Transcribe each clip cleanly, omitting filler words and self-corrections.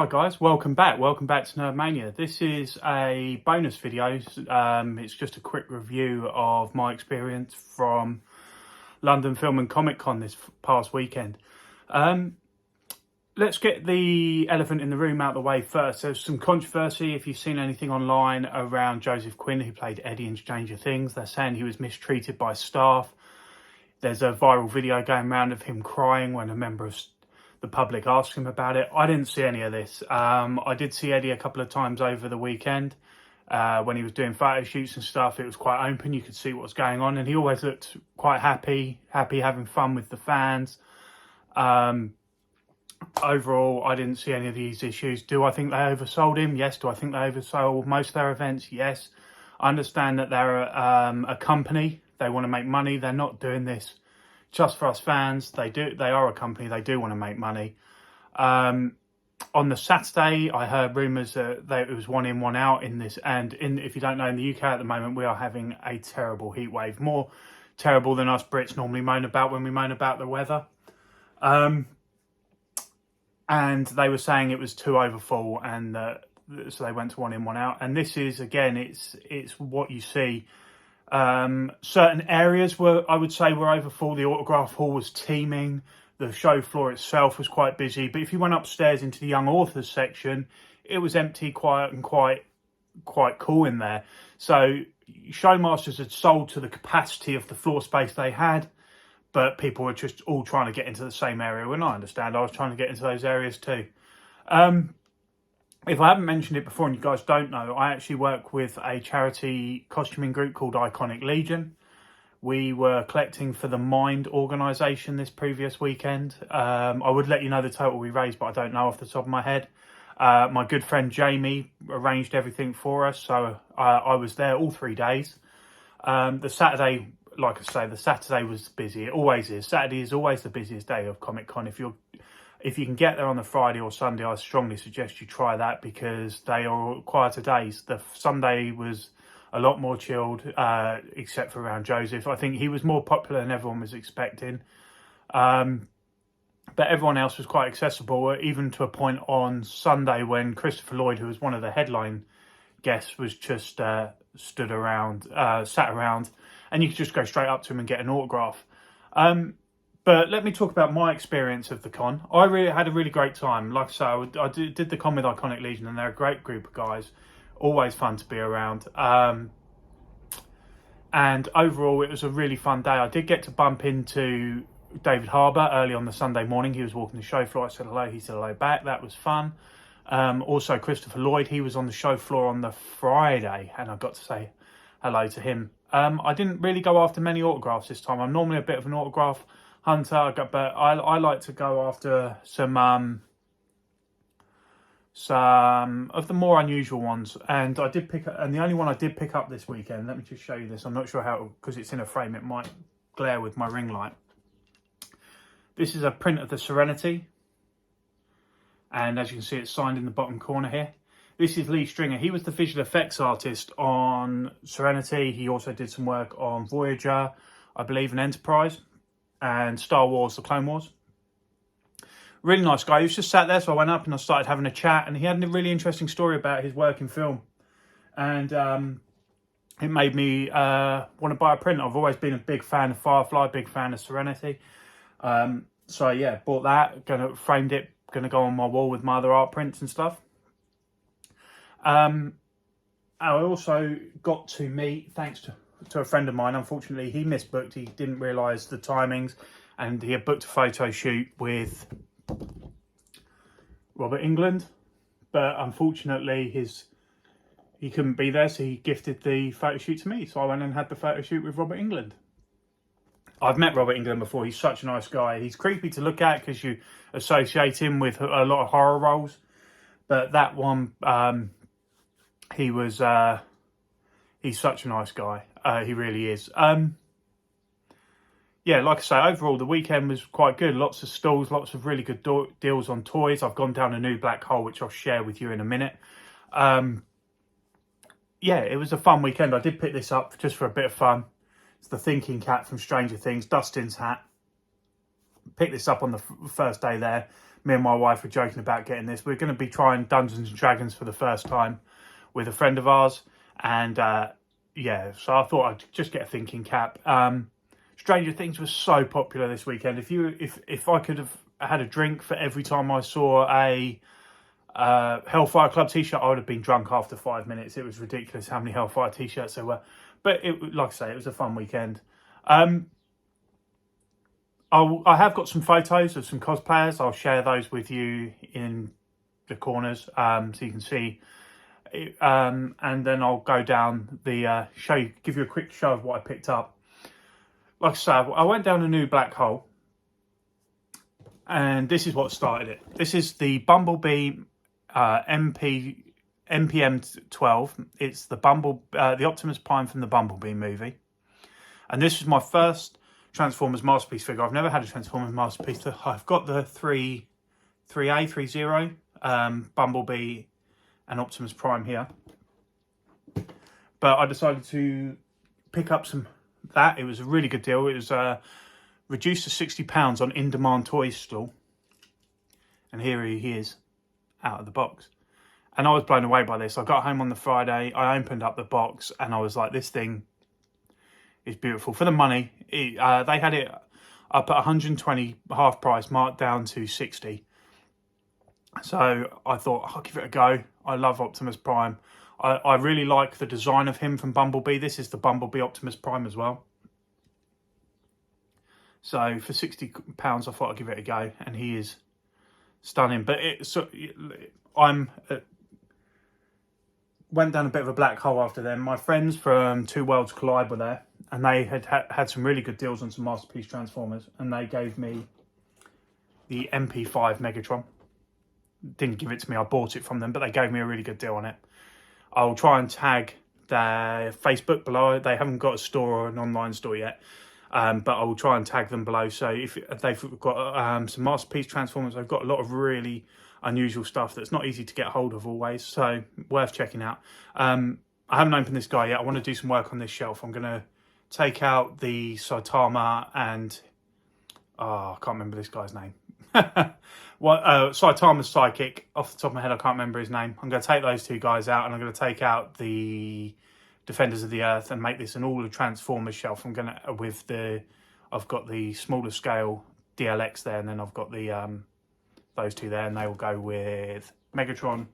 Hi guys, welcome back to Nerdmania. This is a bonus video. It's just a quick review of my experience from London Film and Comic Con this past weekend. Let's get the elephant in the room out of the way first. There's some controversy, if you've seen anything online, around Joseph Quinn, who played Eddie in Stranger Things. They're saying he was mistreated by staff. There's a viral video going around of him crying when a member of the public asked him about it. I didn't see any of this. I did see Eddie a couple of times over the weekend when he was doing photo shoots and stuff. It was quite open. You could see what was going on, and he always looked quite happy, having fun with the fans. Overall, I didn't see any of these issues. Do I think they oversold him? Yes. Do I think they oversold most of their events? Yes. I understand that they're a company. They want to make money. They're not doing this just for us fans. They are a company. They do want to make money. On the Saturday, I heard rumours that it was 1 in, 1 out in this. And if you don't know, in the UK at the moment, we are having a terrible heat wave. More terrible than us Brits normally moan about when we moan about the weather. And they were saying it was 2 over full, and so they went to 1 in, 1 out. And this is, again, it's what you see. Certain areas I would say were over full. The autograph hall was teeming. The show floor itself was quite busy. But if you went upstairs into the young authors section, it was empty, quiet, and quite cool in there. So Showmasters had sold to the capacity of the floor space they had, but people were just all trying to get into the same area. And I understand, I was trying to get into those areas too. If I haven't mentioned it before and you guys don't know, I actually work with a charity costuming group called Iconic Legion. We were collecting for the Mind organisation this previous weekend. I would let you know the total we raised, but I don't know off the top of my head. My good friend Jamie arranged everything for us, so I was there all 3 days. The Saturday, like I say, the Saturday was busy. It always is. Saturday is always the busiest day of Comic Con. If you can get there on the Friday or Sunday, I strongly suggest you try that, because they are quieter days. The Sunday was a lot more chilled, except for around Joseph. I think he was more popular than everyone was expecting. But everyone else was quite accessible, even to a point on Sunday when Christopher Lloyd, who was one of the headline guests, was just sat around, and you could just go straight up to him and get an autograph. But let me talk about my experience of the con. I really had a really great time. Like I say, I did the con with Iconic Legion, and they're a great group of guys. Always fun to be around. And overall, it was a really fun day. I did get to bump into David Harbour early on the Sunday morning. He was walking the show floor. I said hello. He said hello back. That was fun. Also, Christopher Lloyd, he was on the show floor on the Friday, and I got to say hello to him. I didn't really go after many autographs this time. I'm normally a bit of an autograph hunter, but I like to go after some of the more unusual ones, and I did pick up, and the only one I did pick up this weekend, let me just show you this. I'm not sure how, because it's in a frame, it might glare with my ring light. This is a print of the Serenity, and as you can see, it's signed in the bottom corner here. This is Lee Stringer. He was the visual effects artist on Serenity. He also did some work on Voyager, I believe, and Enterprise, and Star Wars, The Clone Wars. Really nice guy. He was just sat there, so I went up and I started having a chat, and he had a really interesting story about his work in film. And it made me want to buy a print. I've always been a big fan of Firefly, big fan of Serenity. So yeah, bought that, framed it, gonna go on my wall with my other art prints and stuff. I also got to meet, thanks to a friend of mine. Unfortunately, he misbooked. He didn't realise the timings, and he had booked a photo shoot with Robert Englund, but unfortunately he couldn't be there, so he gifted the photo shoot to me. So I went and had the photo shoot with Robert Englund. I've met Robert Englund before. He's such a nice guy. He's creepy to look at because you associate him with a lot of horror roles, but that one, he's such a nice guy. He really is. Yeah, like I say, overall, the weekend was quite good. Lots of stalls, lots of really good deals on toys. I've gone down a new Blackhole, which I'll share with you in a minute. Yeah, it was a fun weekend. I did pick this up just for a bit of fun. It's the Thinking Cat from Stranger Things, Dustin's hat. picked this up on the first day there. Me and my wife were joking about getting this. We're going to be trying Dungeons and Dragons for the first time with a friend of ours. And yeah, so I thought I'd just get a thinking cap. Stranger Things was so popular this weekend. If I could have had a drink for every time I saw a Hellfire Club t-shirt, I would have been drunk after 5 minutes. It was ridiculous how many Hellfire t-shirts there were. But like I say, it was a fun weekend. I have got some photos of some cosplayers. I'll share those with you in the corners so you can see. And then I'll go down the give you a quick show of what I picked up. Like I said, I went down a new Blackhole, and this is what started it. This is the Bumblebee MPM-12. It's the the Optimus Prime from the Bumblebee movie, and this is my first Transformers Masterpiece figure. I've never had a Transformers Masterpiece. I've got the 330 Bumblebee and Optimus Prime here, but I decided to pick up that. It was a really good deal. It was reduced to £60 on In Demand Toys store, and here he is out of the box, and I was blown away by this. I got home on the Friday, I opened up the box, and I was like, this thing is beautiful for the money. They had it up at 120 half price, marked down to 60. So I thought, I'll give it a go. I love Optimus Prime. I really like the design of him from Bumblebee. This is the Bumblebee Optimus Prime as well. So for £60, I thought I'd give it a go, and he is stunning. But went down a bit of a black hole after them. My friends from Two Worlds Collide were there, and they had some really good deals on some Masterpiece Transformers, and they gave me the MP5 Megatron. Didn't give it to me, I bought it from them, but they gave me a really good deal on it. I'll try and tag their Facebook below. They haven't got a store or an online store yet, but I will try and tag them below. So if they've got some Masterpiece Transformers, they've got a lot of really unusual stuff that's not easy to get hold of always, so worth checking out. I haven't opened this guy yet. I want to do some work on this shelf. I'm going to take out the Saitama and I can't remember this guy's name. Saitama's Psychic. Off the top of my head, I can't remember his name. I'm going to take those two guys out, and I'm going to take out the Defenders of the Earth and make this an all Transformers shelf. I've got the smaller scale DLX there, and then I've got the those two there, and they will go with Megatron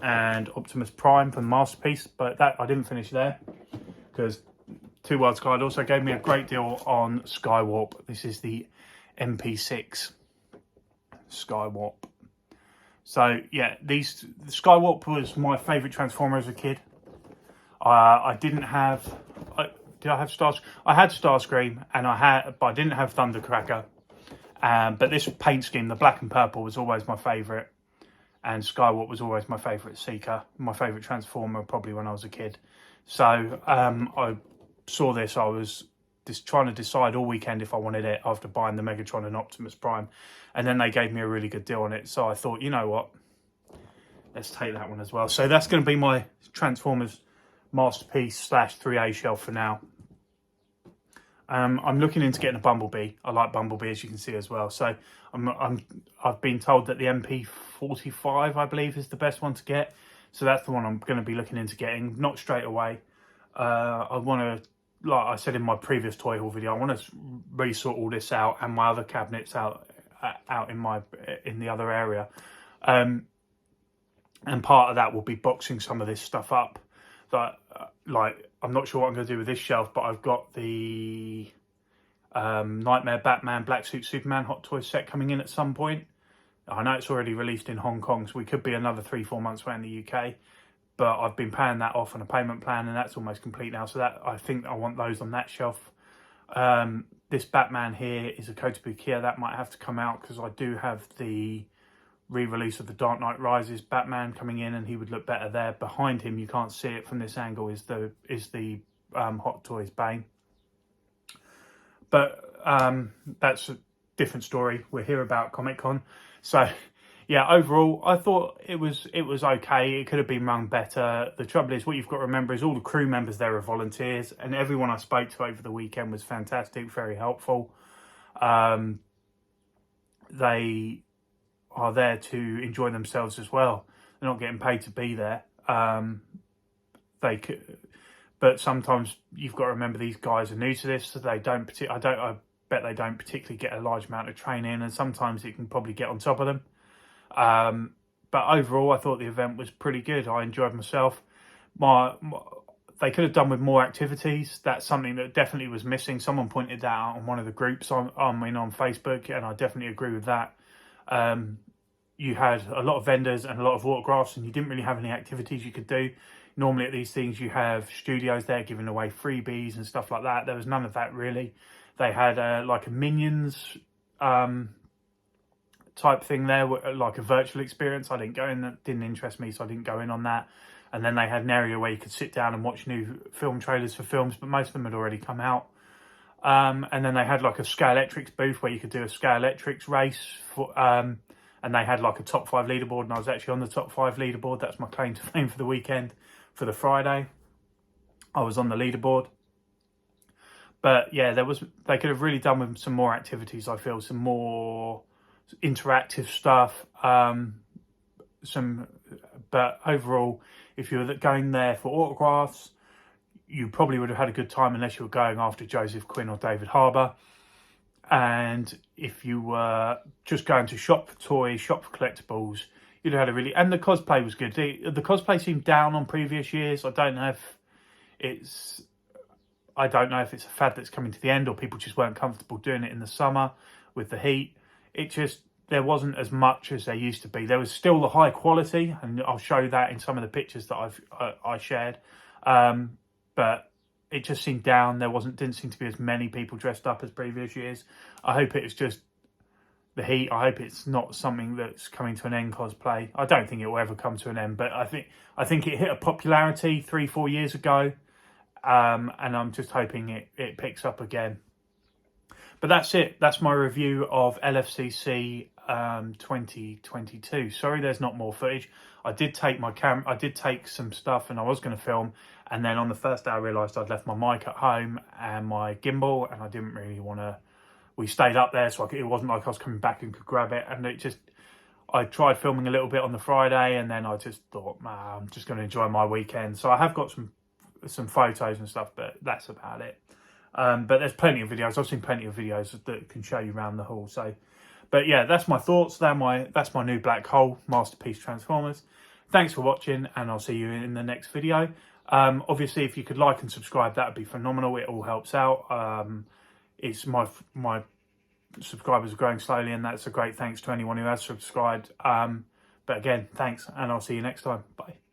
and Optimus Prime from Masterpiece. But that I didn't finish there, because Two Worlds Collide also gave me a great deal on Skywarp. This is the MP6 Skywarp. So yeah, Skywarp was my favourite Transformer as a kid. I didn't have. Did I have Starscream? I had Starscream, but I didn't have Thundercracker. But this paint scheme, the black and purple, was always my favourite, and Skywarp was always my favourite Seeker, my favourite Transformer probably when I was a kid. So I saw this, I was just trying to decide all weekend if I wanted it after buying the Megatron and Optimus Prime, and then they gave me a really good deal on it. So I thought, you know what, let's take that one as well. So that's going to be my Transformers Masterpiece / 3A shelf for now. I'm looking into getting a Bumblebee. I like Bumblebee, as you can see as well. So I've been told that the MP45, I believe, is the best one to get. So that's the one I'm going to be looking into getting. Not straight away. I want to, like I said in my previous toy haul video, I want to resort all this out and my other cabinets out in the other area. And part of that will be boxing some of this stuff up. Like I'm not sure what I'm going to do with this shelf, but I've got the Nightmare Batman Black Suit Superman Hot Toys set coming in at some point. I know it's already released in Hong Kong, so we could be another 3-4 months away in the UK. But I've been paying that off on a payment plan, and that's almost complete now. So that I think I want those on that shelf. This Batman here is a Kotobukiya. That might have to come out because I do have the re-release of the Dark Knight Rises Batman coming in, and he would look better there. Behind him, you can't see it from this angle, is the Hot Toys Bane. But that's a different story. We're here about Comic Con. So yeah, overall, I thought it was okay. It could have been run better. The trouble is, what you've got to remember is all the crew members there are volunteers, and everyone I spoke to over the weekend was fantastic, very helpful. they are there to enjoy themselves as well. They're not getting paid to be there. They could, but sometimes you've got to remember these guys are new to this, so they don't. I bet they don't particularly get a large amount of training, and sometimes it can probably get on top of them. But overall, I thought the event was pretty good. I enjoyed myself. They could have done with more activities. That's something that definitely was missing. Someone pointed that out on one of the groups I'm in on Facebook, and I definitely agree with that. You had a lot of vendors and a lot of autographs, and you didn't really have any activities you could do. Normally at these things, you have studios there giving away freebies and stuff like that. There was none of that really. They had like a Minions type thing there, like a virtual experience. I didn't go in, that didn't interest me, so I didn't go in on that. And then they had an area where you could sit down and watch new film trailers for films, but most of them had already come out. And then they had like a Scalextrics booth where you could do a Scalextrics race for, and they had like a top 5 leaderboard, and I was actually on the top 5 leaderboard. That's my claim to fame for the weekend. For the Friday, I was on the leaderboard. But yeah, they could have really done with some more activities. I feel some more interactive stuff. But overall, if you were going there for autographs, you probably would have had a good time unless you were going after Joseph Quinn or David Harbour. And if you were just going to shop for toys, shop for collectibles, you'd have had a really... And the cosplay was good. The cosplay seemed down on previous years. I don't know if it's a fad that's coming to the end, or people just weren't comfortable doing it in the summer with the heat. There wasn't as much as there used to be. There was still the high quality, and I'll show that in some of the pictures that I shared. But it just seemed down. Didn't seem to be as many people dressed up as previous years. I hope it's just the heat. I hope it's not something that's coming to an end, cosplay. I don't think it will ever come to an end, but I think it hit a popularity 3-4 years ago, and I'm just hoping it picks up again. But that's it. That's my review of LFCC 2022. Sorry, there's not more footage. I did take my camera. I did take some stuff, and I was going to film. And then on the first day, I realised I'd left my mic at home and my gimbal, and I didn't really want to. We stayed up there, so it wasn't like I was coming back and could grab it. And I tried filming a little bit on the Friday, and then I just thought, man, I'm just going to enjoy my weekend. So I have got some photos and stuff, but that's about it. But there's plenty of videos. I've seen plenty of videos that can show you around the hall. So, but yeah, that's my thoughts. That's my new Blackhole Masterpiece Transformers. Thanks for watching, and I'll see you in the next video. Obviously, if you could like and subscribe, that would be phenomenal. It all helps out. It's my subscribers are growing slowly, and that's a great thanks to anyone who has subscribed. But again, thanks, and I'll see you next time. Bye.